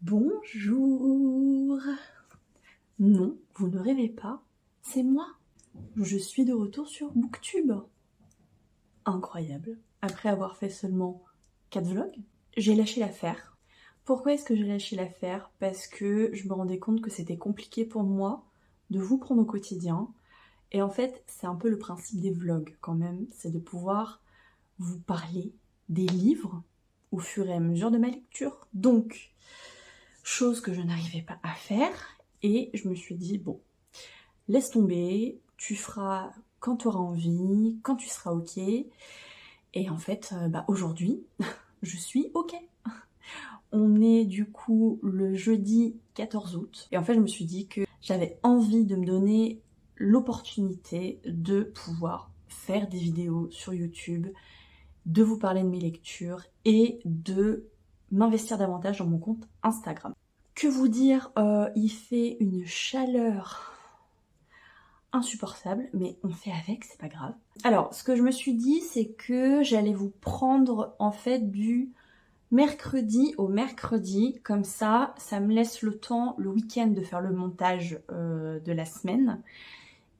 Bonjour! Non, vous ne rêvez pas, c'est moi. Je suis de retour sur Booktube. Incroyable. Après avoir fait seulement 4 vlogs, j'ai lâché l'affaire. Pourquoi est-ce que j'ai lâché l'affaire? Parce que je me rendais compte que c'était compliqué pour moi de vous prendre au quotidien. Et en fait, c'est un peu le principe des vlogs quand même, c'est de pouvoir vous parler des livres au fur et à mesure de ma lecture. Donc, chose que je n'arrivais pas à faire, et je me suis dit, bon, laisse tomber, tu feras quand tu auras envie, quand tu seras ok. Et en fait, aujourd'hui, je suis ok. On est du coup le jeudi 14 août, et en fait je me suis dit que j'avais envie de me donner l'opportunité de pouvoir faire des vidéos sur YouTube, de vous parler de mes lectures et de m'investir davantage dans mon compte Instagram. Que vous dire, il fait une chaleur insupportable, mais on fait avec, c'est pas grave. Alors, ce que je me suis dit, c'est que j'allais vous prendre en fait du mercredi au mercredi, comme ça me laisse le temps le week-end de faire le montage de la semaine.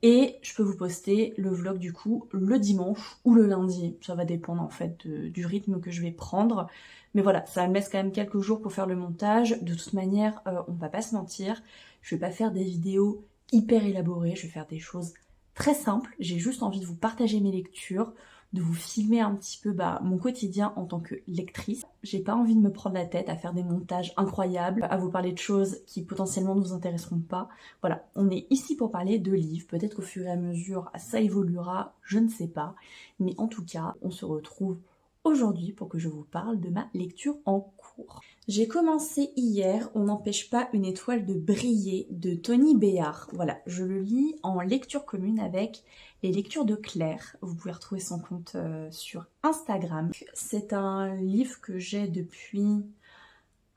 Et je peux vous poster le vlog du coup le dimanche ou le lundi, ça va dépendre en fait du rythme que je vais prendre. Mais voilà, ça me laisse quand même quelques jours pour faire le montage. De toute manière, on va pas se mentir, je vais pas faire des vidéos hyper élaborées, je vais faire des choses très simples. J'ai juste envie de vous partager mes lectures, de vous filmer un petit peu mon quotidien en tant que lectrice. J'ai pas envie de me prendre la tête à faire des montages incroyables, à vous parler de choses qui potentiellement ne vous intéresseront pas. Voilà, on est ici pour parler de livres. Peut-être qu'au fur et à mesure, ça évoluera, je ne sais pas. Mais en tout cas, on se retrouve aujourd'hui pour que je vous parle de ma lecture en cours. J'ai commencé hier On n'empêche pas une étoile de briller de Tony Béard. Voilà, je le lis en lecture commune avec les lectures de Claire. Vous pouvez retrouver son compte sur Instagram. C'est un livre que j'ai depuis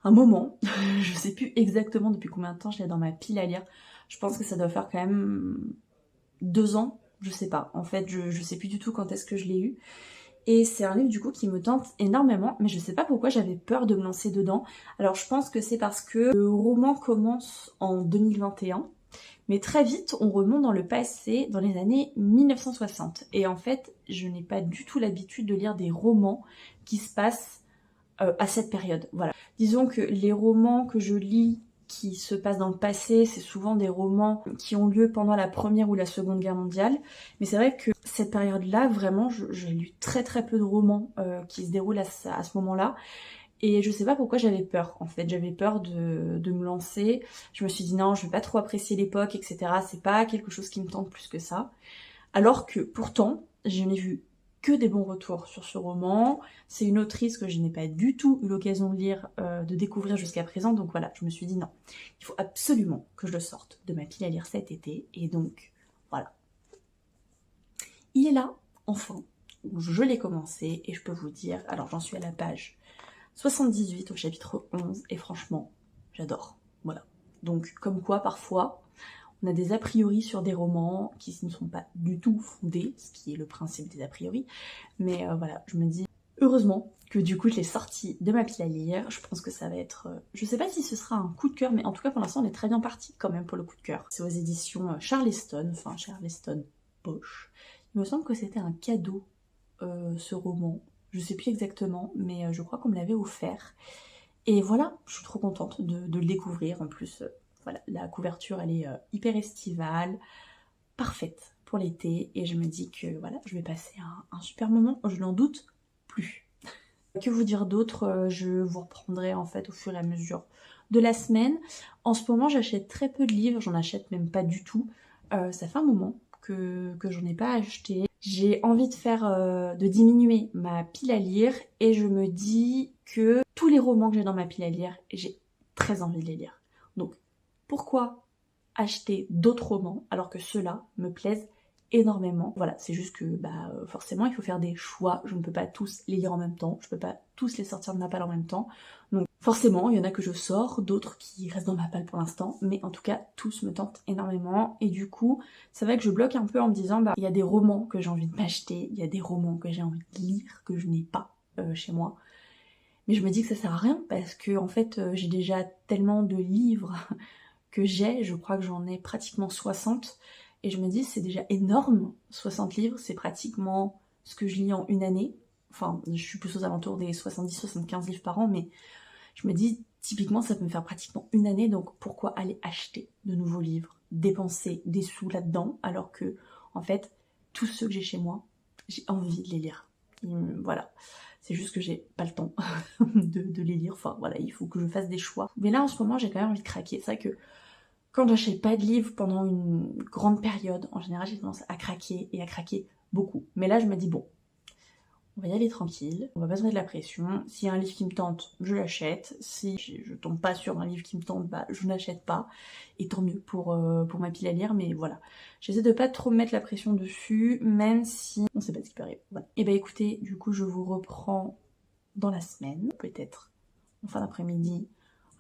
un moment. Je sais plus exactement depuis combien de temps je l'ai dans ma pile à lire. Je pense que ça doit faire quand même 2 ans, je sais pas. En fait, je sais plus du tout quand est-ce que je l'ai eu. Et c'est un livre du coup qui me tente énormément, mais je sais pas pourquoi j'avais peur de me lancer dedans. Alors je pense que c'est parce que le roman commence en 2021, mais très vite on remonte dans le passé, dans les années 1960. Et en fait, je n'ai pas du tout l'habitude de lire des romans qui se passent à cette période. Voilà. Disons que les romans que je lis qui se passent dans le passé, c'est souvent des romans qui ont lieu pendant la Première ou la Seconde Guerre mondiale. Mais c'est vrai que cette période-là, vraiment, j'ai lu très très peu de romans qui se déroulent à ce moment-là. Et je sais pas pourquoi j'avais peur, en fait. J'avais peur de me lancer. Je me suis dit non, je vais pas trop apprécier l'époque, etc. C'est pas quelque chose qui me tente plus que ça. Alors que pourtant, je n'ai vu que des bons retours sur ce roman. C'est une autrice que je n'ai pas du tout eu l'occasion de lire, de découvrir jusqu'à présent. Donc voilà, je me suis dit non, il faut absolument que je le sorte de ma pile à lire cet été. Et donc, voilà. Il est là, enfin. Je l'ai commencé et je peux vous dire, alors j'en suis à la page 78 au chapitre 11 et franchement, j'adore. Voilà. Donc comme quoi, parfois, on a des a priori sur des romans qui ne sont pas du tout fondés, ce qui est le principe des a priori. Mais voilà, je me dis, heureusement que du coup je l'ai sorti de ma pile à lire. Je pense que ça va être... je sais pas si ce sera un coup de cœur, mais en tout cas pour l'instant on est très bien parti quand même pour le coup de cœur. C'est aux éditions Charleston, enfin Charleston Poche. Il me semble que c'était un cadeau, ce roman. Je sais plus exactement, mais je crois qu'on me l'avait offert. Et voilà, je suis trop contente de le découvrir. En plus, voilà, la couverture, elle est hyper estivale, parfaite pour l'été. Et je me dis que voilà, je vais passer un super moment, je n'en doute plus. Que vous dire d'autre? Je vous reprendrai en fait au fur et à mesure de la semaine. En ce moment, j'achète très peu de livres, j'en achète même pas du tout. Ça fait un moment que j'en ai pas acheté. J'ai envie de diminuer ma pile à lire et je me dis que tous les romans que j'ai dans ma pile à lire, j'ai très envie de les lire. Donc, pourquoi acheter d'autres romans alors que ceux-là me plaisent énormément? Voilà, c'est juste que forcément il faut faire des choix. Je ne peux pas tous les lire en même temps, je peux pas tous les sortir de ma palle en même temps. Donc forcément, il y en a que je sors, d'autres qui restent dans ma palle pour l'instant, mais en tout cas, tous me tentent énormément. Et du coup, c'est vrai que je bloque un peu en me disant, il y a des romans que j'ai envie de m'acheter, il y a des romans que j'ai envie de lire, que je n'ai pas chez moi. Mais je me dis que ça sert à rien parce que en fait j'ai déjà tellement de livres que je crois que j'en ai pratiquement 60 et je me dis c'est déjà énorme, 60 livres, c'est pratiquement ce que je lis en une année. Enfin, je suis plus aux alentours des 70-75 livres par an, mais je me dis typiquement ça peut me faire pratiquement une année, donc pourquoi aller acheter de nouveaux livres, dépenser des sous là-dedans, alors que en fait tous ceux que j'ai chez moi, j'ai envie de les lire. Voilà. C'est juste que j'ai pas le temps de les lire. Enfin voilà, il faut que je fasse des choix. Mais là en ce moment j'ai quand même envie de craquer. C'est vrai que quand j'achète pas de livres pendant une grande période, en général j'ai tendance à craquer et à craquer beaucoup. Mais là je me dis bon, on va y aller tranquille, on va pas se mettre de la pression. S'il y a un livre qui me tente, je l'achète. Si je tombe pas sur un livre qui me tente, bah je n'achète pas. Et tant mieux pour ma pile à lire, mais voilà. J'essaie de pas trop me mettre la pression dessus, même si on sait pas ce qui peut arriver. Voilà. Et bah écoutez, du coup je vous reprends dans la semaine, peut-être en fin d'après-midi,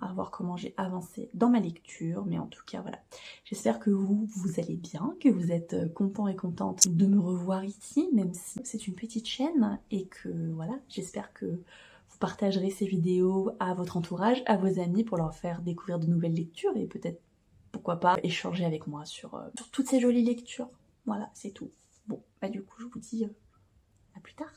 à voir comment j'ai avancé dans ma lecture, mais en tout cas voilà, j'espère que vous allez bien, que vous êtes contents et contentes de me revoir ici, même si c'est une petite chaîne, et que voilà, j'espère que vous partagerez ces vidéos à votre entourage, à vos amis, pour leur faire découvrir de nouvelles lectures, et peut-être, pourquoi pas, échanger avec moi sur toutes ces jolies lectures. Voilà, c'est tout. Bon, bah du coup, je vous dis à plus tard.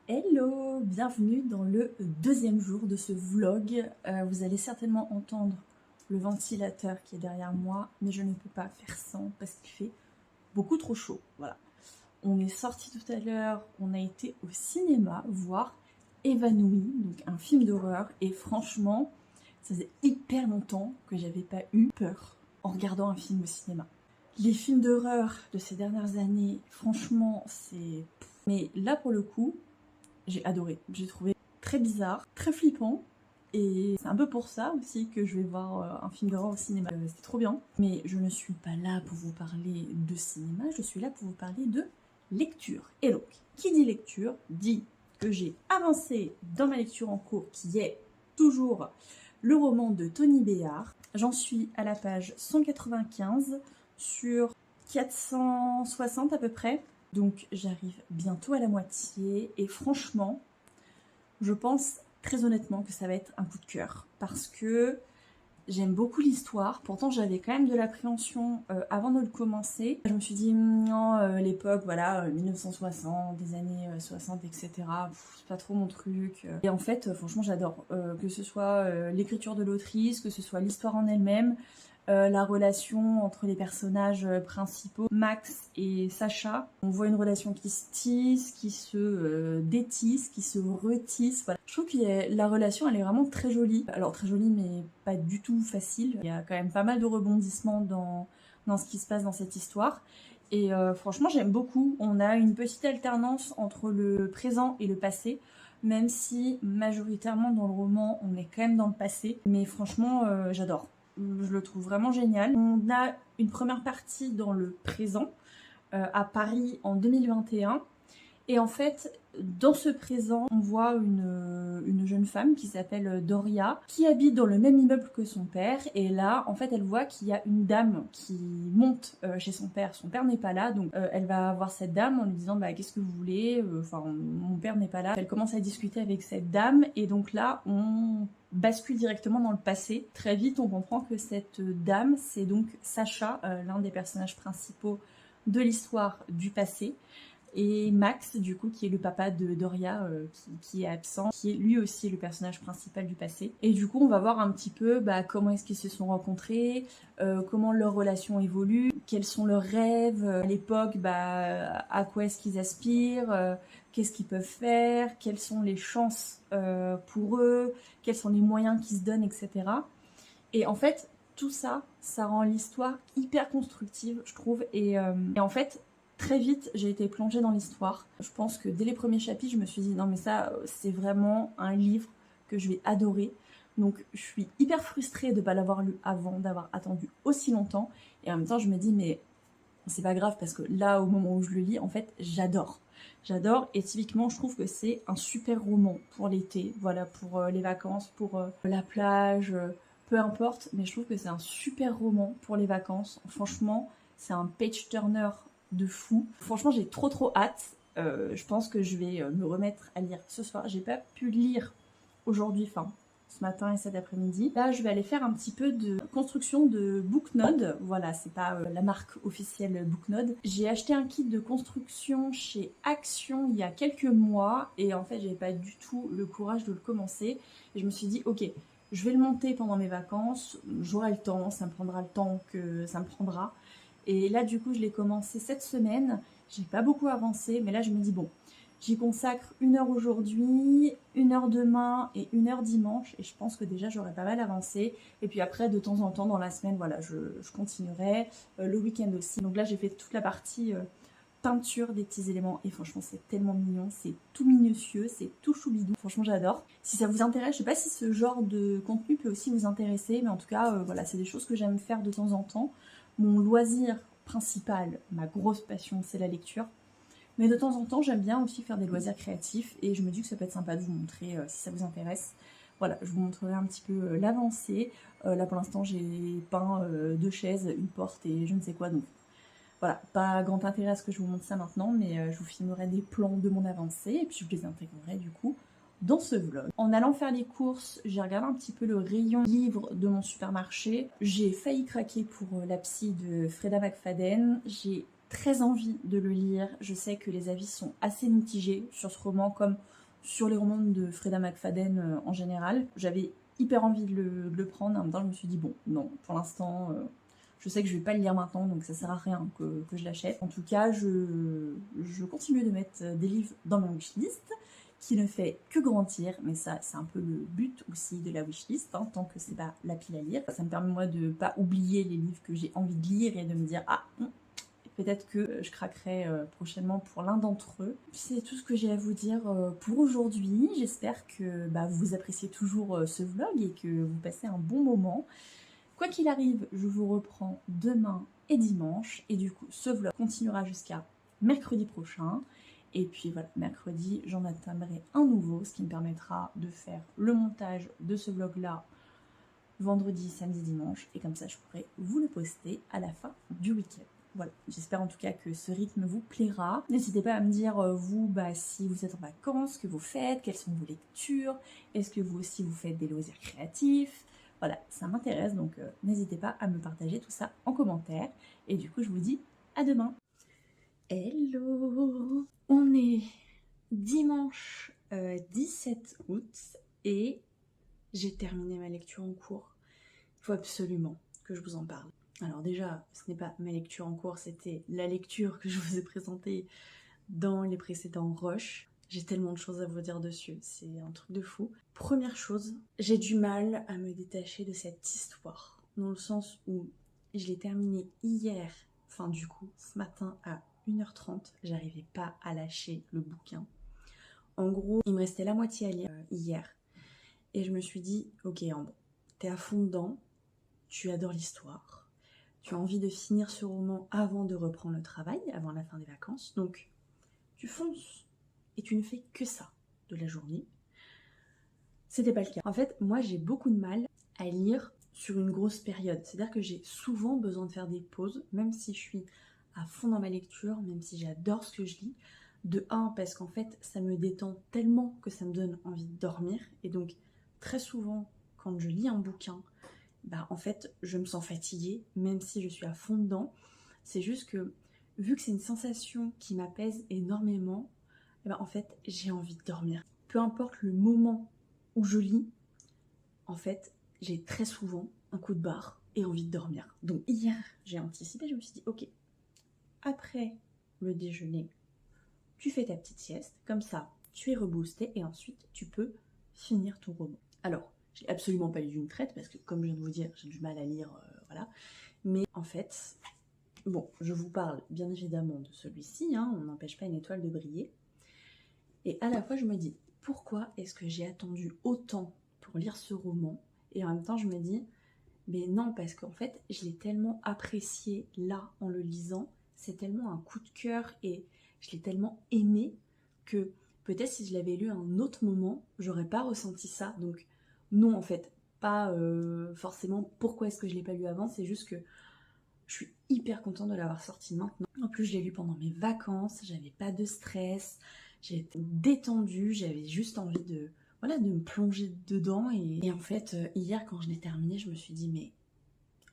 Hello, bienvenue dans le deuxième jour de ce vlog. Vous allez certainement entendre le ventilateur qui est derrière moi, mais je ne peux pas faire sans parce qu'il fait beaucoup trop chaud. Voilà. On est sorti tout à l'heure, on a été au cinéma voir Évanoui, donc un film d'horreur, et franchement, ça faisait hyper longtemps que j'avais pas eu peur en regardant un film au cinéma. Les films d'horreur de ces dernières années, franchement, c'est... Mais là, pour le coup, j'ai adoré. J'ai trouvé très bizarre, très flippant. Et c'est un peu pour ça aussi que je vais voir un film d'horreur au cinéma. C'est trop bien. Mais je ne suis pas là pour vous parler de cinéma, je suis là pour vous parler de lecture. Et donc, qui dit lecture, dit que j'ai avancé dans ma lecture en cours, qui est toujours le roman de Tony Béard. J'en suis à la page 195 sur 460 à peu près. Donc j'arrive bientôt à la moitié et franchement, je pense très honnêtement que ça va être un coup de cœur parce que j'aime beaucoup l'histoire. Pourtant j'avais quand même de l'appréhension avant de le commencer. Je me suis dit non, l'époque, voilà, 1960, des années 60, etc. C'est pas trop mon truc. Et en fait, franchement j'adore. Que ce soit l'écriture de l'autrice, que ce soit l'histoire en elle-même. La relation entre les personnages principaux, Max et Sacha. On voit une relation qui se tisse, qui se détisse, qui se retisse. Voilà. Je trouve que la relation, elle est vraiment très jolie. Alors très jolie, mais pas du tout facile. Il y a quand même pas mal de rebondissements dans ce qui se passe dans cette histoire. Et franchement, j'aime beaucoup. On a une petite alternance entre le présent et le passé. Même si majoritairement dans le roman, on est quand même dans le passé. Mais franchement, j'adore. Je le trouve vraiment génial. On a une première partie dans le présent, à Paris en 2021. Et en fait, dans ce présent, on voit une jeune femme qui s'appelle Doria, qui habite dans le même immeuble que son père. Et là, en fait, elle voit qu'il y a une dame qui monte chez son père. Son père n'est pas là, donc elle va voir cette dame en lui disant bah, « Qu'est-ce que vous voulez ? Enfin, mon père n'est pas là. » Elle commence à discuter avec cette dame, et donc là, on bascule directement dans le passé. Très vite, on comprend que cette dame, c'est donc Sacha, l'un des personnages principaux de l'histoire du passé. Et Max, du coup, qui est le papa de Doria, qui est absent, qui est lui aussi le personnage principal du passé. Et du coup, on va voir un petit peu comment est-ce qu'ils se sont rencontrés, comment leur relation évolue, quels sont leurs rêves, à l'époque, à quoi est-ce qu'ils aspirent, qu'est-ce qu'ils peuvent faire, quelles sont les chances pour eux, quels sont les moyens qu'ils se donnent, etc. Et en fait, tout ça, ça rend l'histoire hyper constructive, je trouve. Et en fait, très vite, j'ai été plongée dans l'histoire. Je pense que dès les premiers chapitres, je me suis dit non mais ça, c'est vraiment un livre que je vais adorer. Donc je suis hyper frustrée de ne pas l'avoir lu avant, d'avoir attendu aussi longtemps. Et en même temps, je me dis mais c'est pas grave parce que là, au moment où je le lis, en fait, j'adore. J'adore et typiquement je trouve que c'est un super roman pour l'été, voilà, pour les vacances, pour la plage, peu importe, mais je trouve que c'est un super roman pour les vacances. Franchement, c'est un page turner de fou. Franchement, j'ai trop hâte. Je pense que je vais me remettre à lire ce soir. J'ai pas pu lire aujourd'hui, enfin ce matin et cet après-midi. Là, je vais aller faire un petit peu de construction de Booknode. Voilà, c'est pas la marque officielle Booknode. J'ai acheté un kit de construction chez Action il y a quelques mois et en fait, j'avais pas du tout le courage de le commencer. Et je me suis dit, ok, je vais le monter pendant mes vacances. J'aurai le temps, ça me prendra le temps que ça me prendra. Et là, du coup, je l'ai commencé cette semaine. J'ai pas beaucoup avancé, mais là, je me dis, bon, j'y consacre 1 heure aujourd'hui, 1 heure demain et 1 heure dimanche. Et je pense que déjà, j'aurais pas mal avancé. Et puis après, de temps en temps, dans la semaine, voilà, je continuerai. Le week-end aussi. Donc là, j'ai fait toute la partie peinture des petits éléments. Et franchement, c'est tellement mignon. C'est tout minutieux, c'est tout choubidou. Franchement, j'adore. Si ça vous intéresse, je sais pas si ce genre de contenu peut aussi vous intéresser. Mais en tout cas, voilà, c'est des choses que j'aime faire de temps en temps. Mon loisir principal, ma grosse passion, c'est la lecture. Mais de temps en temps, j'aime bien aussi faire des loisirs créatifs et je me dis que ça peut être sympa de vous montrer si ça vous intéresse. Voilà, je vous montrerai un petit peu l'avancée. Là pour l'instant, j'ai peint 2 chaises, une porte et je ne sais quoi. Donc voilà, pas grand intérêt à ce que je vous montre ça maintenant, mais je vous filmerai des plans de mon avancée et puis je les intégrerai du coup dans ce vlog. En allant faire les courses, j'ai regardé un petit peu le rayon livres de mon supermarché. J'ai failli craquer pour La Psy de Freda McFadden. J'ai très envie de le lire. Je sais que les avis sont assez mitigés sur ce roman comme sur les romans de Freda McFadden en général. J'avais hyper envie de le prendre. En même temps, je me suis dit bon, non, pour l'instant, je sais que je vais pas le lire maintenant, donc ça sert à rien que je l'achète. En tout cas, je continue de mettre des livres dans ma wishlist qui ne fait que grandir, mais ça c'est un peu le but aussi de la wishlist, hein, tant que c'est pas la pile à lire. Ça me permet moi de pas oublier les livres que j'ai envie de lire et de me dire ah peut-être que je craquerai prochainement pour l'un d'entre eux. C'est tout ce que j'ai à vous dire pour aujourd'hui. J'espère que vous appréciez toujours ce vlog et que vous passez un bon moment. Quoi qu'il arrive, je vous reprends demain et dimanche. Et du coup, ce vlog continuera jusqu'à mercredi prochain. Et puis voilà, mercredi, j'en atteindrai un nouveau, ce qui me permettra de faire le montage de ce vlog-là vendredi, samedi, dimanche. Et comme ça, je pourrai vous le poster à la fin du week-end. Voilà, j'espère en tout cas que ce rythme vous plaira. N'hésitez pas à me dire, vous, si vous êtes en vacances, ce que vous faites, quelles sont vos lectures, est-ce que vous aussi vous faites des loisirs créatifs. Voilà, ça m'intéresse, donc n'hésitez pas à me partager tout ça en commentaire. Et du coup, je vous dis à demain. Hello! On est dimanche 17 août et j'ai terminé ma lecture en cours. Il faut absolument que je vous en parle. Alors déjà, ce n'est pas ma lecture en cours, c'était la lecture que je vous ai présentée dans les précédents rushs. J'ai tellement de choses à vous dire dessus, c'est un truc de fou. Première chose, j'ai du mal à me détacher de cette histoire, dans le sens où je l'ai terminée hier, enfin du coup, ce matin à 1h30, j'arrivais pas à lâcher le bouquin. En gros, il me restait la moitié à lire hier, et je me suis dit, ok Ambre, t'es à fond dedans, tu adores l'histoire, tu as envie de finir ce roman avant de reprendre le travail, avant la fin des vacances, donc tu fonces et tu ne fais que ça de la journée. C'était pas le cas. En fait, moi j'ai beaucoup de mal à lire sur une grosse période. C'est-à-dire que j'ai souvent besoin de faire des pauses, même si je suis à fond dans ma lecture, même si j'adore ce que je lis. De un, parce qu'en fait, ça me détend tellement que ça me donne envie de dormir. Et donc, très souvent, quand je lis un bouquin, en fait, je me sens fatiguée, même si je suis à fond dedans. C'est juste que, vu que c'est une sensation qui m'apaise énormément, en fait, j'ai envie de dormir. Peu importe le moment où je lis, en fait, j'ai très souvent un coup de barre et envie de dormir. Donc hier, j'ai anticipé, je me suis dit, ok, après le déjeuner, tu fais ta petite sieste, comme ça, tu es reboosté et ensuite, tu peux finir ton roman. Alors, je l'ai absolument pas lu d'une traite parce que, comme je viens de vous dire, j'ai du mal à lire, voilà. Mais en fait, bon, je vous parle bien évidemment de celui-ci, hein, on n'empêche pas une étoile de briller. Et à la fois, je me dis, pourquoi est-ce que j'ai attendu autant pour lire ce roman? Et en même temps, je me dis, mais non, parce qu'en fait, je l'ai tellement apprécié là, en le lisant, c'est tellement un coup de cœur et je l'ai tellement aimé que peut-être si je l'avais lu à un autre moment, j'aurais pas ressenti ça. Donc non, en fait, pas forcément pourquoi est-ce que je l'ai pas lu avant, c'est juste que je suis hyper contente de l'avoir sorti maintenant. En plus, je l'ai lu pendant mes vacances, j'avais pas de stress, j'étais détendue, j'avais juste envie de, voilà, de me plonger dedans. Et en fait, hier, quand je l'ai terminé, je me suis dit, mais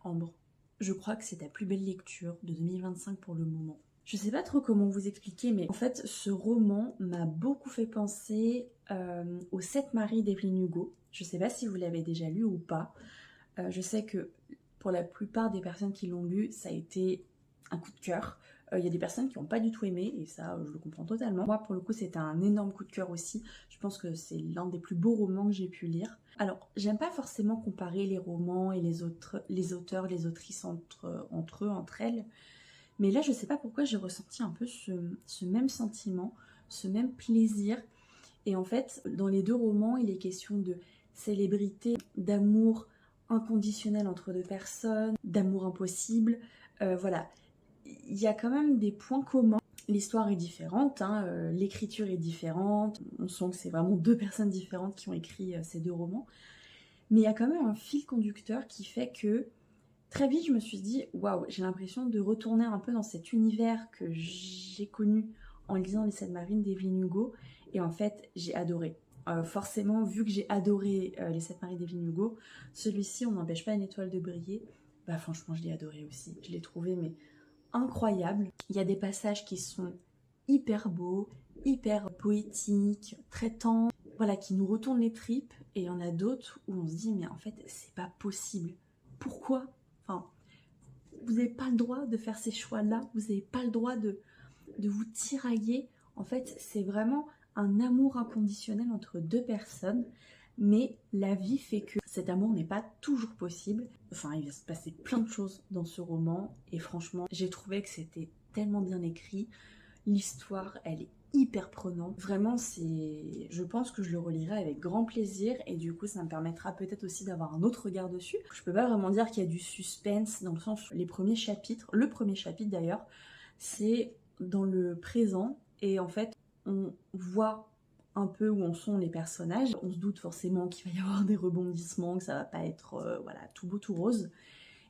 Ambre, je crois que c'est ta plus belle lecture de 2025 pour le moment. Je sais pas trop comment vous expliquer, mais en fait, ce roman m'a beaucoup fait penser aux Sept maris d'Evelyn Hugo. Je sais pas si vous l'avez déjà lu ou pas. Je sais que pour la plupart des personnes qui l'ont lu, ça a été un coup de cœur. Il y a des personnes qui n'ont pas du tout aimé, et ça, je le comprends totalement. Moi, pour le coup, c'était un énorme coup de cœur aussi. Je pense que c'est l'un des plus beaux romans que j'ai pu lire. Alors, j'aime pas forcément comparer les romans et les auteurs, les autrices entre eux, entre elles. Mais là, je sais pas pourquoi j'ai ressenti un peu ce même sentiment, ce même plaisir. Et en fait, dans les deux romans, il est question de célébrité, d'amour inconditionnel entre deux personnes, d'amour impossible. Voilà, il y a quand même des points communs. L'histoire est différente, hein, l'écriture est différente. On sent que c'est vraiment deux personnes différentes qui ont écrit ces deux romans. Mais il y a quand même un fil conducteur qui fait que très vite, je me suis dit, waouh, j'ai l'impression de retourner un peu dans cet univers que j'ai connu en lisant Les Sept Marines d'Evelyn Hugo. Et en fait, j'ai adoré. Forcément, vu que j'ai adoré Les Sept Marines d'Evelyn Hugo, celui-ci, on n'empêche pas une étoile de briller. Bah franchement, je l'ai adoré aussi. Je l'ai trouvé mais incroyable. Il y a des passages qui sont hyper beaux, hyper poétiques, très tendres, voilà, qui nous retournent les tripes. Et il y en a d'autres où on se dit, mais en fait, c'est pas possible. Pourquoi? Enfin, vous n'avez pas le droit de faire ces choix-là, vous n'avez pas le droit de vous tirailler. En fait, c'est vraiment un amour inconditionnel entre deux personnes, mais la vie fait que cet amour n'est pas toujours possible. Enfin, il va se passer plein de choses dans ce roman, et franchement, j'ai trouvé que c'était tellement bien écrit. L'histoire, elle est hyper prenante. Vraiment, je pense que je le relirai avec grand plaisir, et du coup, ça me permettra peut-être aussi d'avoir un autre regard dessus. Je peux pas vraiment dire qu'il y a du suspense, dans le sens où les premiers chapitres, le premier chapitre d'ailleurs, c'est dans le présent, et en fait, on voit un peu où en sont les personnages. On se doute forcément qu'il va y avoir des rebondissements, que ça va pas être voilà, tout beau tout rose.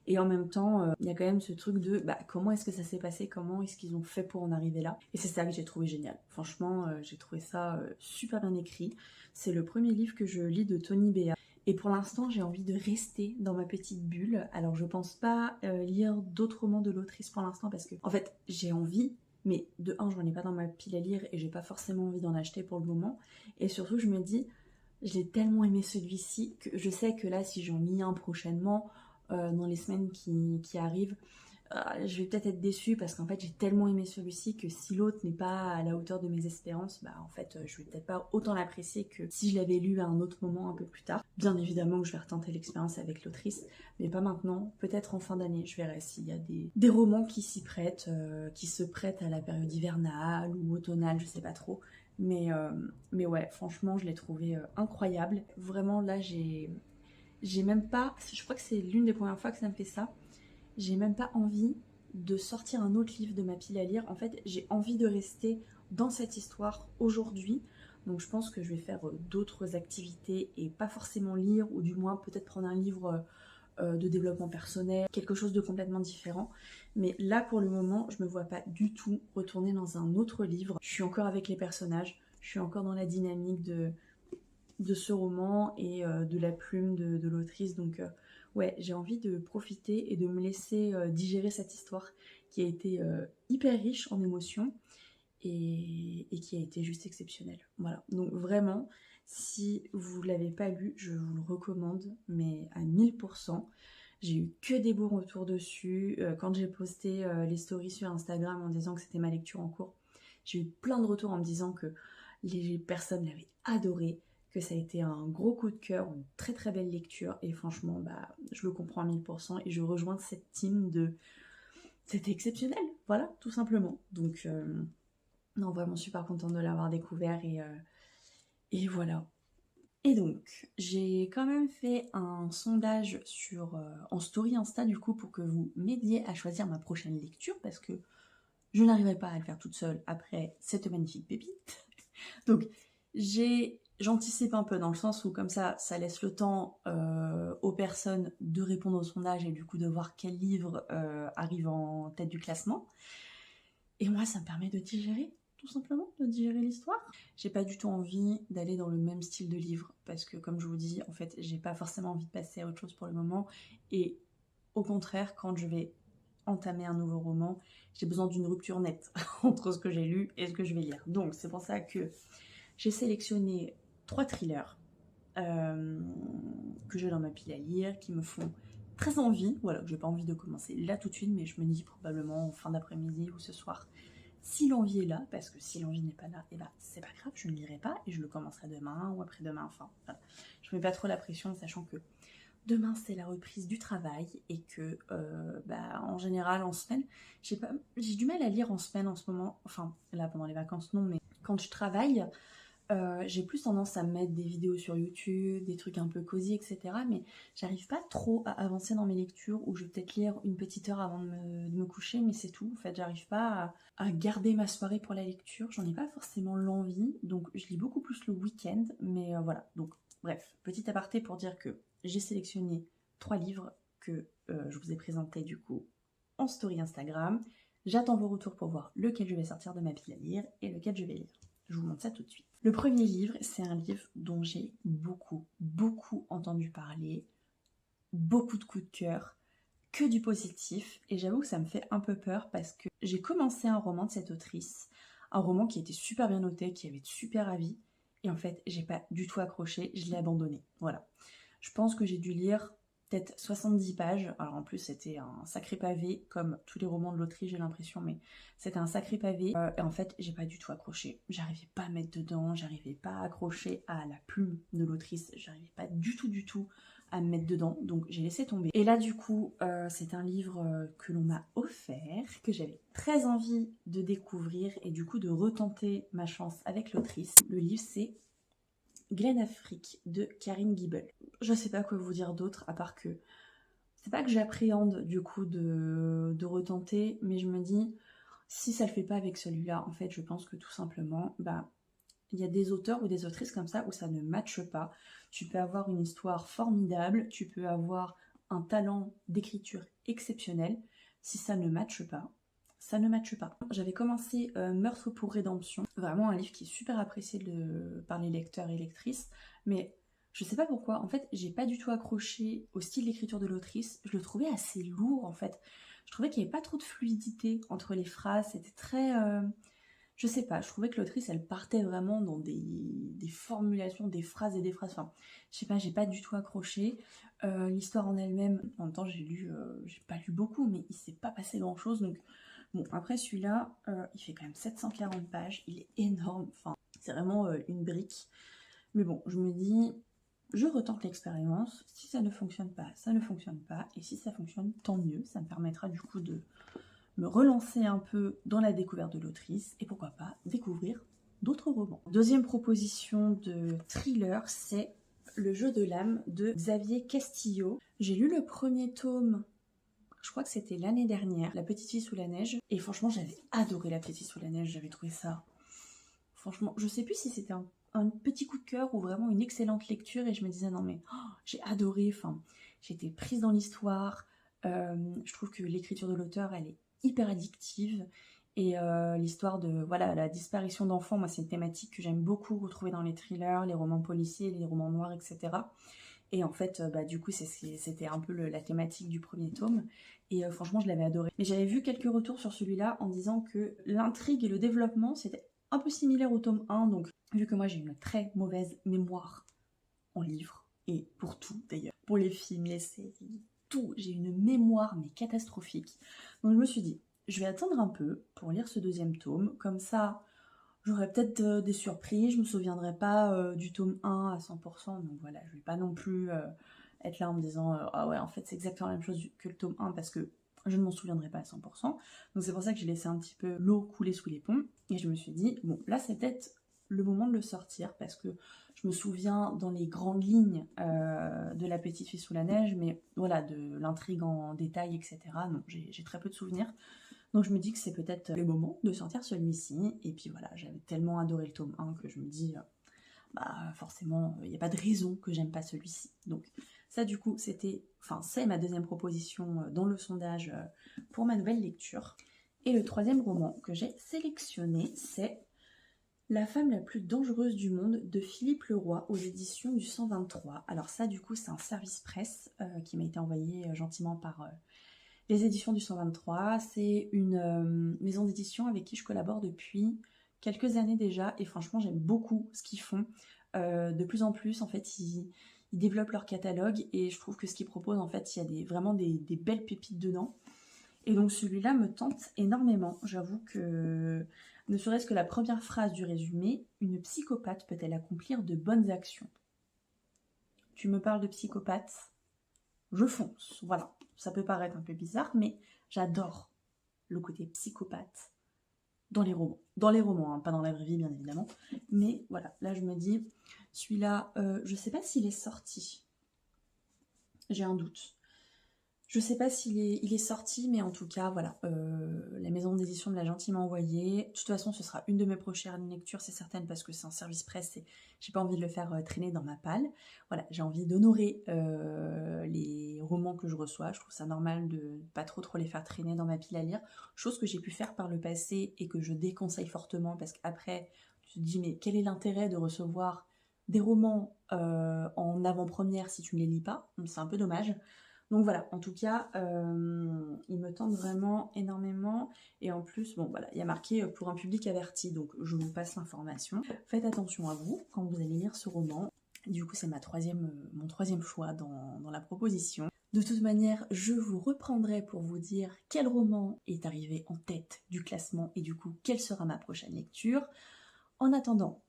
Et en même temps, il y a quand même ce truc de comment est-ce que ça s'est passé, comment est-ce qu'ils ont fait pour en arriver là. Et c'est ça que j'ai trouvé génial. Franchement, j'ai trouvé ça super bien écrit. C'est le premier livre que je lis de Tony Béa. Et pour l'instant, j'ai envie de rester dans ma petite bulle. Alors, je pense pas lire d'autres romans de l'autrice pour l'instant parce que, en fait, j'ai envie, mais de un, j'en ai pas dans ma pile à lire et j'ai pas forcément envie d'en acheter pour le moment. Et surtout, je me dis, je l'ai tellement aimé celui-ci que je sais que là, si j'en lis un prochainement, dans les semaines qui arrivent, je vais peut-être être déçue parce qu'en fait j'ai tellement aimé celui-ci que si l'autre n'est pas à la hauteur de mes espérances, en fait je vais peut-être pas autant l'apprécier que si je l'avais lu à un autre moment un peu plus tard. Bien évidemment que je vais retenter l'expérience avec l'autrice, mais pas maintenant, peut-être en fin d'année, je verrai s'il y a des romans qui s'y prêtent, qui se prêtent à la période hivernale ou automnale, je sais pas trop. Mais ouais, franchement je l'ai trouvé incroyable. Vraiment là j'ai même pas, je crois que c'est l'une des premières fois que ça me fait ça, j'ai même pas envie de sortir un autre livre de ma pile à lire. En fait, j'ai envie de rester dans cette histoire aujourd'hui. Donc je pense que je vais faire d'autres activités et pas forcément lire, ou du moins peut-être prendre un livre de développement personnel, quelque chose de complètement différent. Mais là, pour le moment, je me vois pas du tout retourner dans un autre livre. Je suis encore avec les personnages, je suis encore dans la dynamique de ce roman et de la plume de l'autrice. Donc ouais, j'ai envie de profiter et de me laisser digérer cette histoire qui a été hyper riche en émotions et qui a été juste exceptionnelle. Voilà, donc vraiment, si vous l'avez pas lu, je vous le recommande, mais à 1000%. J'ai eu que des beaux retours dessus. Quand j'ai posté les stories sur Instagram en disant que c'était ma lecture en cours, j'ai eu plein de retours en me disant que les personnes l'avaient adoré, que ça a été un gros coup de cœur, une très très belle lecture, et franchement, je le comprends à 1000%, et je rejoins cette team de... C'était exceptionnel, voilà, tout simplement. Donc, non, vraiment super contente de l'avoir découvert, et voilà. Et donc, j'ai quand même fait un sondage en story Insta, du coup, pour que vous m'aidiez à choisir ma prochaine lecture, parce que je n'arriverai pas à le faire toute seule après cette magnifique pépite. Donc, j'anticipe un peu dans le sens où comme ça laisse le temps aux personnes de répondre au sondage et du coup de voir quel livre arrive en tête du classement. Et moi, ça me permet de digérer, tout simplement, de digérer l'histoire. J'ai pas du tout envie d'aller dans le même style de livre parce que, comme je vous dis, en fait, j'ai pas forcément envie de passer à autre chose pour le moment. Et au contraire, quand je vais entamer un nouveau roman, j'ai besoin d'une rupture nette entre ce que j'ai lu et ce que je vais lire. Donc, c'est pour ça que j'ai sélectionné 3 thrillers que j'ai dans ma pile à lire, qui me font très envie, voilà, que j'ai pas envie de commencer là tout de suite, mais je me dis probablement en fin d'après-midi ou ce soir, si l'envie est là, parce que si l'envie n'est pas là, et bah c'est pas grave, je ne lirai pas et je le commencerai demain ou après-demain, enfin voilà. Je mets pas trop la pression, sachant que demain c'est la reprise du travail et que en général en semaine, j'ai du mal à lire en semaine en ce moment, enfin là pendant les vacances non, mais quand je travaille, j'ai plus tendance à mettre des vidéos sur YouTube, des trucs un peu cosy, etc. Mais j'arrive pas trop à avancer dans mes lectures, où je vais peut-être lire une petite heure avant de me coucher, mais c'est tout. En fait, j'arrive pas à garder ma soirée pour la lecture, j'en ai pas forcément l'envie, donc je lis beaucoup plus le week-end, mais voilà. Donc, bref, petit aparté pour dire que j'ai sélectionné 3 livres que je vous ai présentés du coup en story Instagram. J'attends vos retours pour voir lequel je vais sortir de ma pile à lire et lequel je vais lire. Je vous montre ça tout de suite. Le premier livre, c'est un livre dont j'ai beaucoup entendu parler, beaucoup de coups de cœur, que du positif, et j'avoue que ça me fait un peu peur parce que j'ai commencé un roman de cette autrice, un roman qui était super bien noté, qui avait de super avis, et en fait, j'ai pas du tout accroché, je l'ai abandonné. Voilà. Je pense que j'ai dû lire peut-être 70 pages. Alors en plus, c'était un sacré pavé, comme tous les romans de l'Autriche, j'ai l'impression, mais c'était un sacré pavé. Et en fait, j'ai pas du tout accroché. J'arrivais pas à mettre dedans, j'arrivais pas à accrocher à la plume de l'autrice, j'arrivais pas du tout à me mettre dedans, donc j'ai laissé tomber. Et là, du coup, c'est un livre que l'on m'a offert, que j'avais très envie de découvrir et du coup de retenter ma chance avec l'autrice. Le livre, c'est Glen Afrique de Karine Gibel. Je sais pas quoi vous dire d'autre à part que c'est pas que j'appréhende du coup de retenter, mais je me dis si ça le fait pas avec celui-là, en fait je pense que tout simplement il y a des auteurs ou des autrices comme ça où ça ne matche pas. Tu peux avoir une histoire formidable, tu peux avoir un talent d'écriture exceptionnel, si ça ne matche pas, ça ne matche pas. J'avais commencé Meurtre pour rédemption, vraiment un livre qui est super apprécié par les lecteurs et lectrices, mais je sais pas pourquoi, en fait j'ai pas du tout accroché au style d'écriture de l'autrice, je le trouvais assez lourd en fait. Je trouvais qu'il n'y avait pas trop de fluidité entre les phrases, c'était très... je sais pas, je trouvais que l'autrice elle partait vraiment dans des formulations, des phrases et des phrases, enfin je sais pas, j'ai pas du tout accroché. L'histoire en elle-même, en même temps j'ai pas lu beaucoup, mais il s'est pas passé grand chose, donc bon, après celui-là, il fait quand même 740 pages, il est énorme, enfin c'est vraiment une brique, mais bon, je me dis, je retente l'expérience, si ça ne fonctionne pas, ça ne fonctionne pas, et si ça fonctionne, tant mieux, ça me permettra du coup de me relancer un peu dans la découverte de l'autrice et pourquoi pas découvrir d'autres romans. Deuxième proposition de thriller, c'est Le jeu de l'âme de Xavier Castillo. J'ai lu le premier tome, je crois que c'était l'année dernière, La petite fille sous la neige, et franchement j'avais adoré La petite fille sous la neige, j'avais trouvé ça, franchement, je sais plus si c'était un petit coup de cœur ou vraiment une excellente lecture et je me disais non mais j'ai adoré, enfin j'étais prise dans l'histoire, je trouve que l'écriture de l'auteur elle est hyper addictive et l'histoire de voilà la disparition d'enfants, moi c'est une thématique que j'aime beaucoup retrouver dans les thrillers, les romans policiers, les romans noirs, etc. Et en fait du coup c'était un peu la thématique du premier tome et franchement je l'avais adoré. Mais j'avais vu quelques retours sur celui-là en disant que l'intrigue et le développement c'était un peu similaire au tome 1, donc vu que moi j'ai une très mauvaise mémoire en livres, et pour tout d'ailleurs, pour les films, les séries, tout, j'ai une mémoire mais catastrophique. Donc je me suis dit, je vais attendre un peu pour lire ce deuxième tome, comme ça j'aurai peut-être des surprises, je me souviendrai pas du tome 1 à 100%, donc voilà, je vais pas non plus être là en me disant ah ouais en fait c'est exactement la même chose que le tome 1 parce que je ne m'en souviendrai pas à 100%. Donc c'est pour ça que j'ai laissé un petit peu l'eau couler sous les ponts. Et je me suis dit, bon, là c'est peut-être le moment de le sortir parce que je me souviens dans les grandes lignes de La petite fille sous la neige, mais voilà, de l'intrigue en détail, etc. Donc j'ai très peu de souvenirs. Donc je me dis que c'est peut-être le moment de sortir celui-ci. Et puis voilà, j'avais tellement adoré le tome 1 que je me dis, bah forcément, il n'y a pas de raison que j'aime pas celui-ci. Donc ça du coup, c'est ma deuxième proposition dans le sondage pour ma nouvelle lecture. Et le troisième roman que j'ai sélectionné, c'est La femme la plus dangereuse du monde de Philippe Leroy aux éditions du 123. Alors ça du coup, c'est un service presse qui m'a été envoyé gentiment par les éditions du 123. C'est une maison d'édition avec qui je collabore depuis quelques années déjà et franchement j'aime beaucoup ce qu'ils font. De plus en plus en fait ils développent leur catalogue et je trouve que ce qu'ils proposent en fait il y a vraiment des belles pépites dedans. Et donc celui-là me tente énormément. J'avoue que ne serait-ce que la première phrase du résumé, une psychopathe peut-elle accomplir de bonnes actions? Tu me parles de psychopathe, je fonce, voilà. Ça peut paraître un peu bizarre, mais j'adore le côté psychopathe dans les romans. Dans les romans, hein, pas dans la vraie vie, bien évidemment. Mais voilà, là je me dis, celui-là, je sais pas s'il est sorti. J'ai un doute. Je sais pas s'il est sorti, mais en tout cas, voilà, la maison d'édition me l'a gentiment envoyé. De toute façon, ce sera une de mes prochaines lectures, c'est certain, parce que c'est un service presse et j'ai pas envie de le faire traîner dans ma palle. Voilà, j'ai envie d'honorer les romans que je reçois. Je trouve ça normal de pas trop les faire traîner dans ma pile à lire. Chose que j'ai pu faire par le passé et que je déconseille fortement, parce qu'après, tu te dis, mais quel est l'intérêt de recevoir des romans en avant-première si tu ne les lis pas? C'est un peu dommage. Donc voilà, en tout cas, il me tente vraiment énormément. Et en plus, bon voilà, il y a marqué pour un public averti, donc je vous passe l'information. Faites attention à vous quand vous allez lire ce roman. Du coup, c'est mon troisième choix dans la proposition. De toute manière, je vous reprendrai pour vous dire quel roman est arrivé en tête du classement et du coup, quelle sera ma prochaine lecture. En attendant,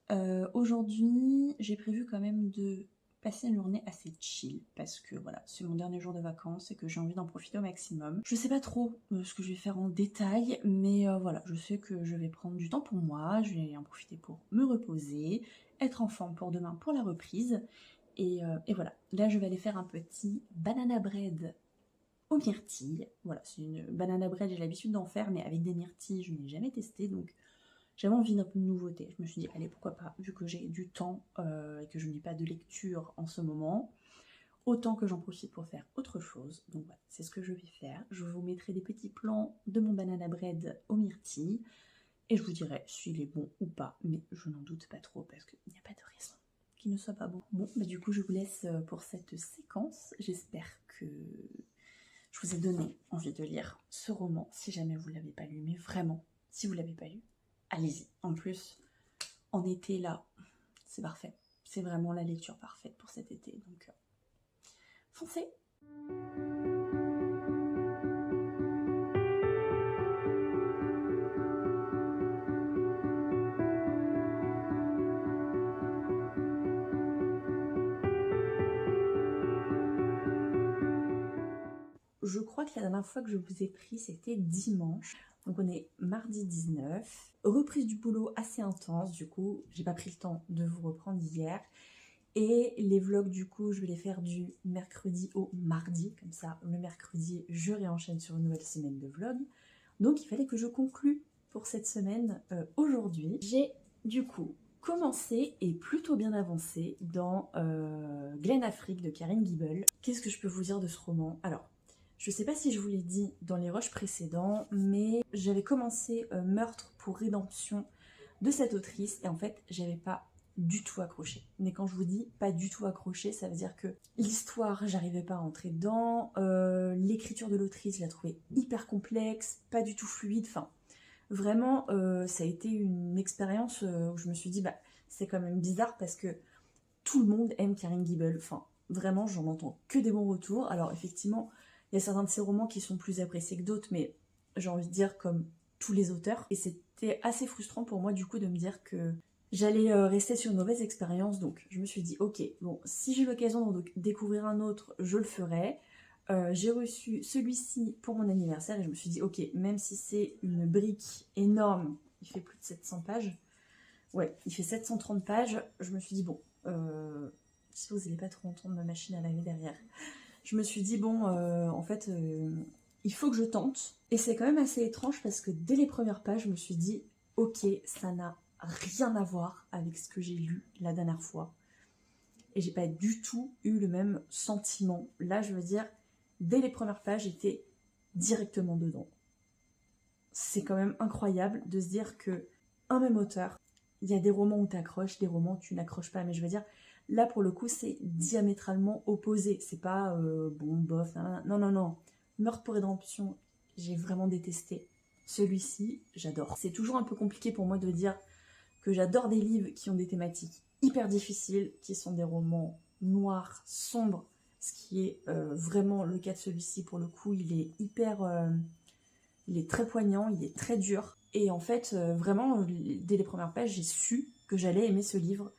aujourd'hui, j'ai prévu quand même de passer une journée assez chill parce que voilà, c'est mon dernier jour de vacances et que j'ai envie d'en profiter au maximum. Je sais pas trop ce que je vais faire en détail, mais voilà, je sais que je vais prendre du temps pour moi, je vais en profiter pour me reposer, être en forme pour demain pour la reprise. Et voilà, là je vais aller faire un petit banana bread aux myrtilles. Voilà, c'est une banana bread, j'ai l'habitude d'en faire, mais avec des myrtilles, je n'ai jamais testé, donc j'avais envie d'un peu de nouveauté. Je me suis dit, allez, pourquoi pas, vu que j'ai du temps et que je n'ai pas de lecture en ce moment, autant que j'en profite pour faire autre chose. Donc voilà, c'est ce que je vais faire. Je vous mettrai des petits plans de mon banana bread aux myrtilles et je vous dirai s'il est bon ou pas, mais je n'en doute pas trop parce qu'il n'y a pas de raison qu'il ne soit pas bon. Bon, bah du coup, je vous laisse pour cette séquence. J'espère que je vous ai donné envie de lire ce roman si jamais vous ne l'avez pas lu, mais vraiment, si vous ne l'avez pas lu, allez-y. En plus, en été, là, c'est parfait. C'est vraiment la lecture parfaite pour cet été. Donc, foncez! Je crois que la dernière fois que je vous ai pris, c'était dimanche. Donc on est mardi 19. Reprise du boulot assez intense, du coup, j'ai pas pris le temps de vous reprendre hier. Et les vlogs, du coup, je vais les faire du mercredi au mardi. Comme ça, le mercredi, je réenchaîne sur une nouvelle semaine de vlog. Donc il fallait que je conclue pour cette semaine aujourd'hui. J'ai, du coup, commencé et plutôt bien avancé dans Glen Afrique de Karen Gibel. Qu'est-ce que je peux vous dire de ce roman? Alors, je sais pas si je vous l'ai dit dans les rushs précédents, mais j'avais commencé Meurtre pour rédemption de cette autrice et en fait, j'avais pas du tout accroché. Mais quand je vous dis pas du tout accroché, ça veut dire que l'histoire, j'arrivais pas à entrer dedans, l'écriture de l'autrice, je la trouvais hyper complexe, pas du tout fluide, enfin, vraiment, ça a été une expérience où je me suis dit, bah, c'est quand même bizarre parce que tout le monde aime Karen Gibel, enfin, vraiment, j'en entends que des bons retours. Alors, effectivement, il y a certains de ses romans qui sont plus appréciés que d'autres, mais j'ai envie de dire comme tous les auteurs. Et c'était assez frustrant pour moi, du coup, de me dire que j'allais rester sur une mauvaise expérience. Donc, je me suis dit, ok, bon, si j'ai l'occasion de découvrir un autre, je le ferai. J'ai reçu celui-ci pour mon anniversaire et je me suis dit, ok, même si c'est une brique énorme, il fait plus de 700 pages. Ouais, il fait 730 pages. Je me suis dit, bon, si vous n'allez pas trop entendre ma machine à laver derrière. Je me suis dit, bon, en fait, il faut que je tente. Et c'est quand même assez étrange parce que dès les premières pages, je me suis dit, ok, ça n'a rien à voir avec ce que j'ai lu la dernière fois. Et j'ai pas du tout eu le même sentiment. Là, je veux dire, dès les premières pages, j'étais directement dedans. C'est quand même incroyable de se dire que un même auteur, il y a des romans où tu accroches, des romans où tu n'accroches pas. Mais je veux dire, là, pour le coup, c'est diamétralement opposé. C'est pas bon, bof, non, non, non. Meurtre pour rédemption, j'ai vraiment détesté. Celui-ci, j'adore. C'est toujours un peu compliqué pour moi de dire que j'adore des livres qui ont des thématiques hyper difficiles, qui sont des romans noirs, sombres, ce qui est vraiment le cas de celui-ci. Pour le coup, il est il est très poignant, il est très dur. Et en fait, vraiment, dès les premières pages, j'ai su que j'allais aimer ce livre.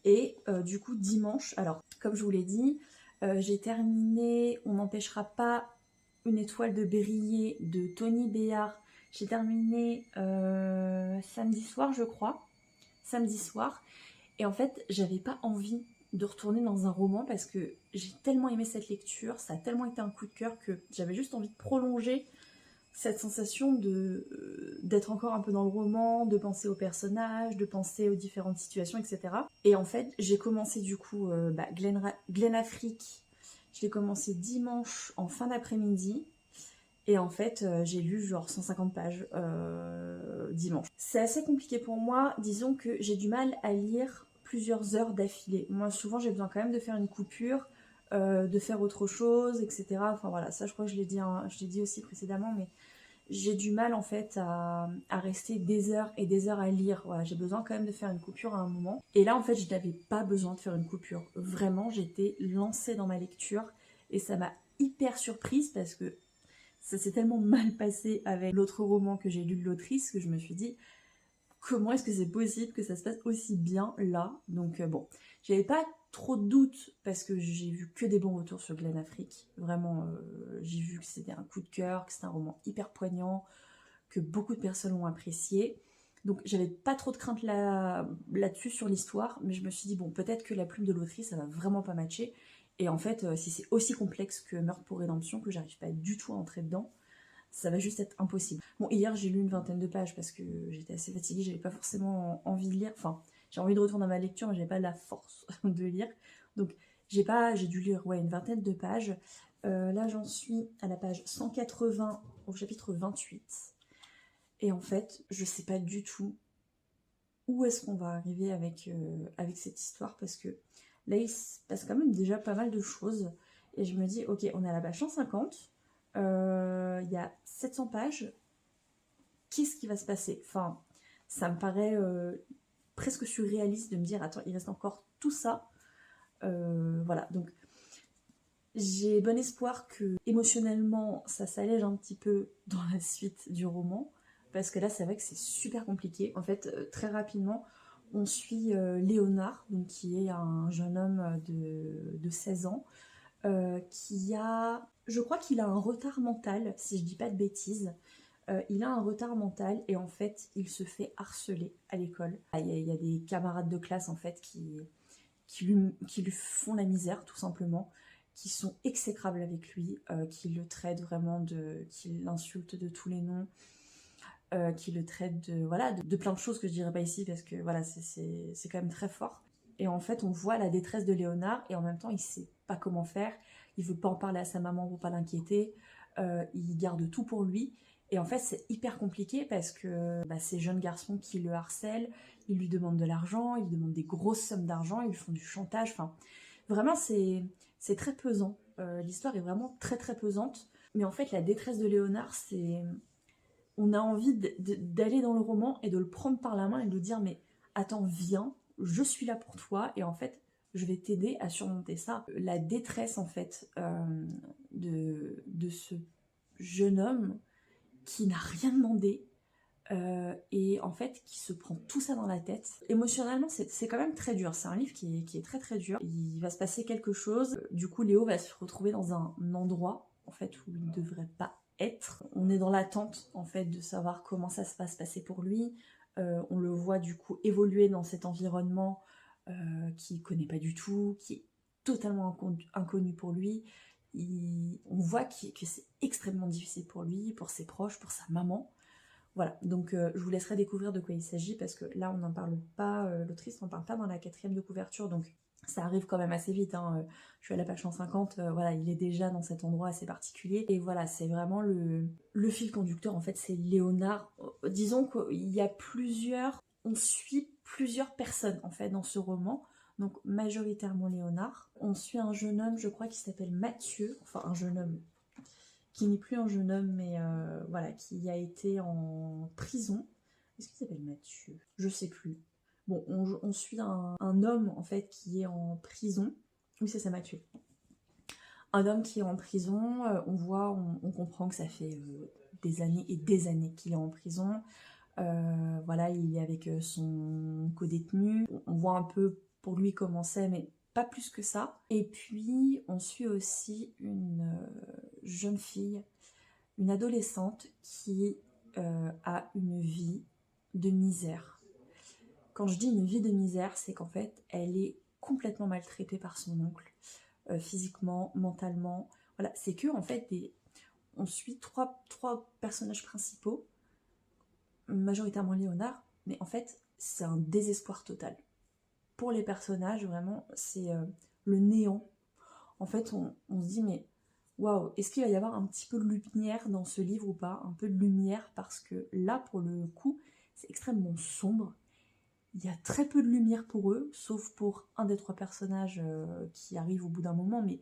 Et du coup, dimanche, alors, comme je vous l'ai dit, j'ai terminé On n'empêchera pas une étoile de Berryer de Tony Béard. J'ai terminé samedi soir, je crois. Samedi soir. Et en fait, j'avais pas envie de retourner dans un roman parce que j'ai tellement aimé cette lecture, ça a tellement été un coup de cœur que j'avais juste envie de prolonger cette sensation d'être encore un peu dans le roman, de penser aux personnages, de penser aux différentes situations, etc. Et en fait, j'ai commencé du coup Glen Afrique. Je l'ai commencé dimanche en fin d'après-midi. Et en fait, j'ai lu genre 150 pages dimanche. C'est assez compliqué pour moi. Disons que j'ai du mal à lire plusieurs heures d'affilée. Moi, souvent, j'ai besoin quand même de faire une coupure, de faire autre chose, etc. Enfin voilà, ça, je crois que je l'ai dit aussi précédemment, mais j'ai du mal en fait à rester des heures et des heures à lire. Voilà, j'ai besoin quand même de faire une coupure à un moment. Et là, en fait, je n'avais pas besoin de faire une coupure. Vraiment, j'étais lancée dans ma lecture et ça m'a hyper surprise parce que ça s'est tellement mal passé avec l'autre roman que j'ai lu de l'autrice que je me suis dit comment est-ce que c'est possible que ça se passe aussi bien là. Donc bon, j'avais pas trop de doutes parce que j'ai vu que des bons retours sur Glen Afrique. Vraiment, j'ai vu que c'était un coup de cœur, que c'était un roman hyper poignant, que beaucoup de personnes l'ont apprécié. Donc j'avais pas trop de crainte là-dessus sur l'histoire, mais je me suis dit bon, peut-être que la plume de l'autrice, ça va vraiment pas matcher. Et en fait, si c'est aussi complexe que Meurtre pour rédemption, que j'arrive pas du tout à entrer dedans, ça va juste être impossible. Bon, hier j'ai lu une vingtaine de pages parce que j'étais assez fatiguée, j'avais pas forcément envie de lire. Enfin, j'ai envie de retourner à ma lecture, mais j'avais pas la force de lire. Donc j'ai dû lire une vingtaine de pages. Là j'en suis à la page 180 au chapitre 28. Et en fait, je sais pas du tout où est-ce qu'on va arriver avec cette histoire parce que là il se passe quand même déjà pas mal de choses. Et je me dis, ok, on est à la page 150. Il y a 700 pages, qu'est-ce qui va se passer? Enfin, ça me paraît presque surréaliste de me dire, attends, il reste encore tout ça. Voilà, donc j'ai bon espoir que émotionnellement ça s'allège un petit peu dans la suite du roman, parce que là c'est vrai que c'est super compliqué. En fait, très rapidement, on suit Léonard, donc, qui est un jeune homme de 16 ans, qui a, je crois qu'il a un retard mental, si je dis pas de bêtises. Il a un retard mental et en fait, il se fait harceler à l'école. Il y a des camarades de classe en fait qui lui font la misère tout simplement, qui sont exécrables avec lui, qui le traitent vraiment qui l'insultent de tous les noms, qui le traitent de plein de choses que je dirais pas ici parce que voilà, c'est quand même très fort. Et en fait, on voit la détresse de Léonard et en même temps, il sait pas comment faire. Il veut pas en parler à sa maman pour pas l'inquiéter. Il garde tout pour lui. Et en fait, c'est hyper compliqué parce que ces jeunes garçons qui le harcèlent, ils lui demandent de l'argent, ils lui demandent des grosses sommes d'argent, ils lui font du chantage. Enfin, vraiment, c'est très pesant. L'histoire est vraiment très très pesante. Mais en fait, la détresse de Léonard, c'est... On a envie d'aller dans le roman et de le prendre par la main et de lui dire mais attends, viens, je suis là pour toi et en fait je vais t'aider à surmonter ça. La détresse en fait de ce jeune homme qui n'a rien demandé et en fait qui se prend tout ça dans la tête. Émotionnellement c'est quand même très dur, c'est un livre qui est très très dur. Il va se passer quelque chose, du coup Léo va se retrouver dans un endroit en fait où il ne devrait pas être. On est dans l'attente en fait de savoir comment ça va se passer pour lui. On le voit du coup évoluer dans cet environnement qu'il connaît pas du tout, qui est totalement inconnu pour lui. on voit que c'est extrêmement difficile pour lui, pour ses proches, pour sa maman. Voilà, donc je vous laisserai découvrir de quoi il s'agit parce que là on n'en parle pas, l'autrice n'en parle pas dans la 4e de couverture, donc ça arrive quand même assez vite, hein. Je suis à la page 150, voilà, il est déjà dans cet endroit assez particulier. Et voilà, c'est vraiment le fil conducteur, en fait, c'est Léonard. Disons qu'il y a on suit plusieurs personnes en fait dans ce roman, donc majoritairement Léonard. On suit un jeune homme, je crois, qui s'appelle Mathieu, enfin un jeune homme qui n'est plus un jeune homme, mais voilà, qui a été en prison. Est-ce qu'il s'appelle Mathieu? Je sais plus. Bon, on suit un homme en fait qui est en prison. Oui, c'est ça, Mathieu. Un homme qui est en prison, on comprend que ça fait des années et des années qu'il est en prison. Voilà, il est avec son co-détenu. On voit un peu pour lui comment c'est, mais pas plus que ça. Et puis, on suit aussi une jeune fille, une adolescente qui a une vie de misère. Quand je dis une vie de misère, c'est qu'en fait, elle est complètement maltraitée par son oncle, physiquement, mentalement. Voilà, c'est que en fait, on suit trois personnages principaux, majoritairement Léonard, mais en fait, c'est un désespoir total. Pour les personnages, vraiment, c'est le néant. En fait, on se dit, mais waouh, est-ce qu'il va y avoir un petit peu de lumière dans ce livre ou pas? Un peu de lumière, parce que là, pour le coup, c'est extrêmement sombre. Il y a très peu de lumière pour eux, sauf pour un des 3 personnages qui arrive au bout d'un moment, mais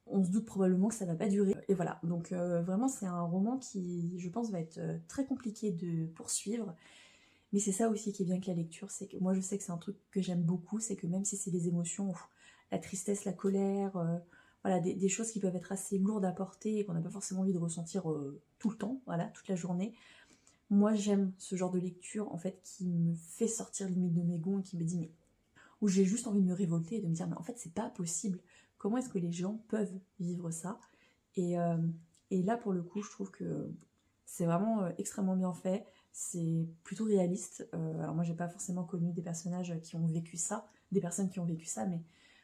on se doute probablement que ça va pas durer. Et voilà, donc vraiment c'est un roman qui, je pense, va être très compliqué de poursuivre. Mais c'est ça aussi qui est bien avec la lecture, c'est que moi je sais que c'est un truc que j'aime beaucoup, c'est que même si c'est des émotions, la tristesse, la colère, voilà, des choses qui peuvent être assez lourdes à porter et qu'on n'a pas forcément envie de ressentir tout le temps, voilà, toute la journée. Moi j'aime ce genre de lecture en fait qui me fait sortir limite de mes gonds et qui me dit mais où j'ai juste envie de me révolter et de me dire mais en fait c'est pas possible, comment est-ce que les gens peuvent vivre ça, et, euh, et là pour le coup je trouve que c'est vraiment extrêmement bien fait, c'est plutôt réaliste. Alors moi j'ai pas forcément connu des personnages qui ont vécu ça, des personnes qui ont vécu ça, mais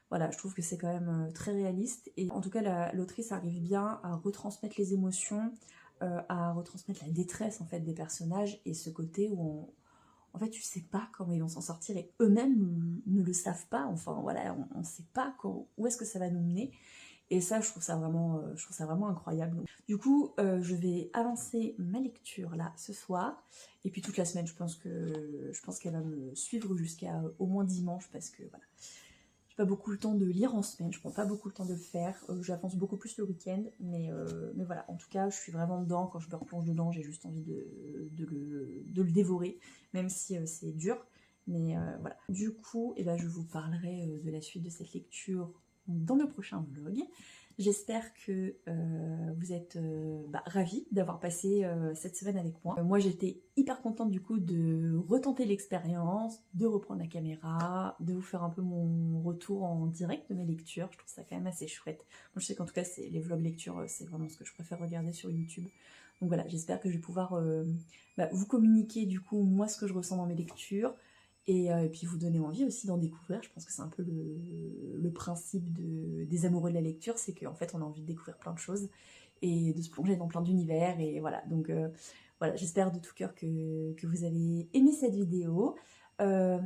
voilà, je trouve que c'est quand même très réaliste, et en tout cas l'autrice arrive bien à retransmettre les émotions, à retransmettre la détresse en fait des personnages, et ce côté où en fait tu sais pas comment ils vont s'en sortir, et eux-mêmes ne le savent pas, enfin voilà, on sait pas où est-ce que ça va nous mener, et ça je trouve ça vraiment incroyable. Donc, du coup je vais avancer ma lecture là ce soir, et puis toute la semaine je pense qu'elle va me suivre jusqu'à au moins dimanche, parce que voilà, j'ai pas beaucoup le temps de lire en semaine, je prends pas beaucoup le temps de le faire, j'avance beaucoup plus le week-end, mais voilà, en tout cas je suis vraiment dedans, quand je me replonge dedans j'ai juste envie de le dévorer, même si c'est dur, mais voilà. Du coup, eh ben, je vous parlerai de la suite de cette lecture dans le prochain vlog. J'espère que vous êtes ravis d'avoir passé cette semaine avec moi. Moi j'étais hyper contente du coup de retenter l'expérience, de reprendre la caméra, de vous faire un peu mon retour en direct de mes lectures. Je trouve ça quand même assez chouette. Moi je sais qu'en tout cas les vlogs lecture c'est vraiment ce que je préfère regarder sur YouTube. Donc voilà, j'espère que je vais pouvoir vous communiquer du coup moi ce que je ressens dans mes lectures. Et puis vous donner envie aussi d'en découvrir. Je pense que c'est un peu le principe des amoureux de la lecture, c'est qu'en fait on a envie de découvrir plein de choses et de se plonger dans plein d'univers, et voilà. Donc voilà, j'espère de tout cœur que vous avez aimé cette vidéo.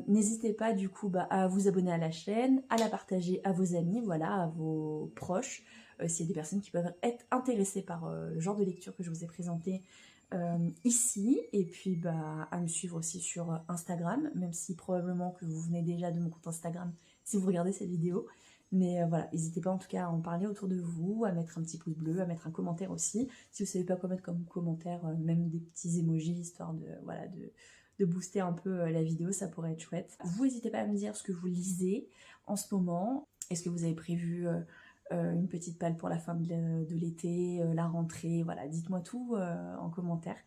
N'hésitez pas du coup à vous abonner à la chaîne, à la partager à vos amis, voilà, à vos proches, s'il y a des personnes qui peuvent être intéressées par le genre de lecture que je vous ai présenté ici, et puis à me suivre aussi sur Instagram, même si probablement que vous venez déjà de mon compte Instagram si vous regardez cette vidéo, mais voilà, n'hésitez pas en tout cas à en parler autour de vous, à mettre un petit pouce bleu, à mettre un commentaire aussi, si vous savez pas quoi mettre comme commentaire, même des petits emojis, histoire de voilà de booster un peu la vidéo, ça pourrait être chouette. Vous n'hésitez pas à me dire ce que vous lisez en ce moment, est-ce que vous avez prévu une petite palle pour la fin de l'été, la rentrée, voilà, dites-moi tout en commentaire.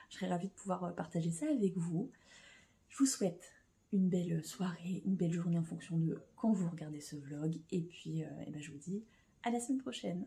Je serais ravie de pouvoir partager ça avec vous. Je vous souhaite une belle soirée, une belle journée en fonction de quand vous regardez ce vlog. Et puis je vous dis à la semaine prochaine.